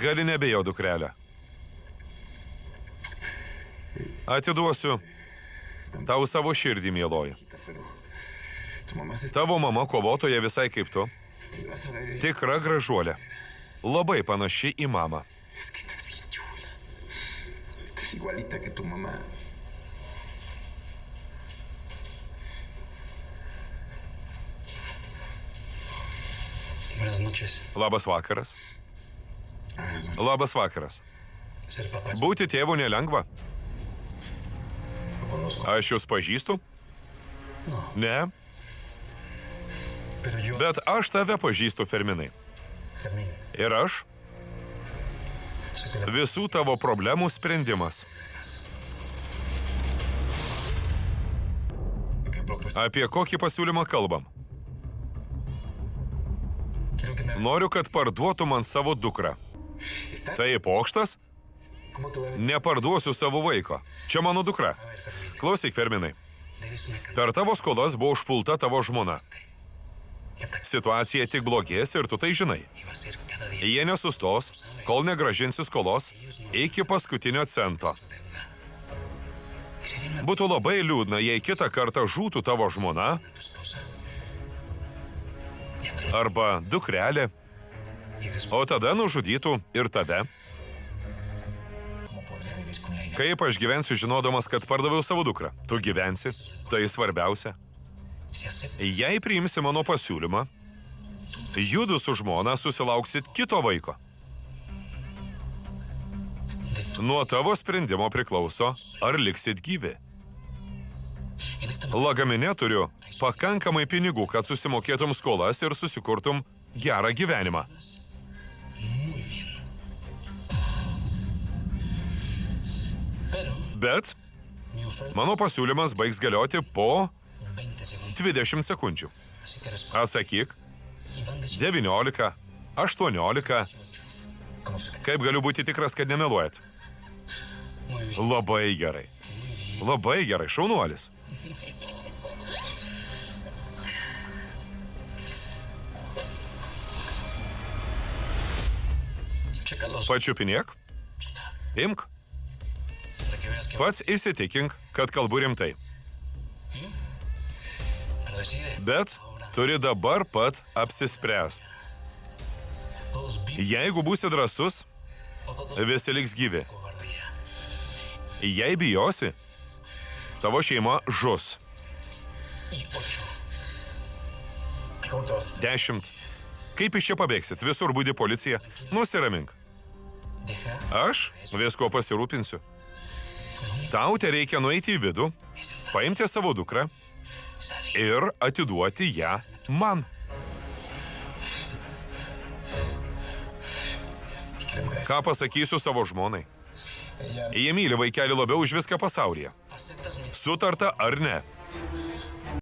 Gali nebejo, dukrelė. Atiduosiu tau savo širdį, mieloji. Tavo mama kovotoja visai kaip tu. Tikra gražuolė. Labai panaši į mamą. Labas vakaras. Labas vakaras. Būti tėvu nelengva. Aš jūs pažįstu? Ne. Bet aš tave pažįstu, Ferminai. Ir aš visų tavo problemų sprendimas. Apie kokį pasiūlymą kalbam? Noriu, kad parduotų man savo dukrą. Tai pokštas? Neparduosiu savo vaiko. Čia mano dukra. Klausyk, Ferminai. Per tavo skolas buvo užpulta tavo žmona. Situacija tik blogės ir tu tai žinai. Jie nesustos, kol negrąžinsi skolos iki paskutinio cento. Būtų labai liūdna, jei kitą kartą žūtų tavo žmona arba dukrelė, o tada nužudytų ir tave. Kaip aš gyvensiu žinodamas, kad pardaviau savo dukrą? Tu gyvensi, tai svarbiausia. Jei priimsi mano pasiūlymą, judu su žmona susilauksit kito vaiko. Nuo tavo sprendimo priklauso, ar liksit gyvi. Lagamine turiu pakankamai pinigų, kad susimokėtum skolas ir susikurtum gerą gyvenimą. Bet mano pasiūlymas baigs galioti po 20 sekundžių. Atsakyk. 19, 18. Kaip galiu būti tikras, kad nemeluojat? Labai gerai. Labai gerai, šaunuolis. Pačiupinėk. Imk. Pats įsitikink, kad kalbu rimtai. Bet turi dabar pat apsispręsti. Jeigu būsi drąsus, visi liks gyvi. Jei bijosi, tavo šeima žus. 10. Kaip iš čia pabėgsit? Visur budi policija. Nusiramink. Aš visko pasirūpinsiu. Tau te reikia nueiti į vidų, paimti savo dukrą ir atiduoti ją man. Ką pasakysiu savo žmonai? Jie myli vaikelį labiau už viską pasaulyje. Sutarta ar ne?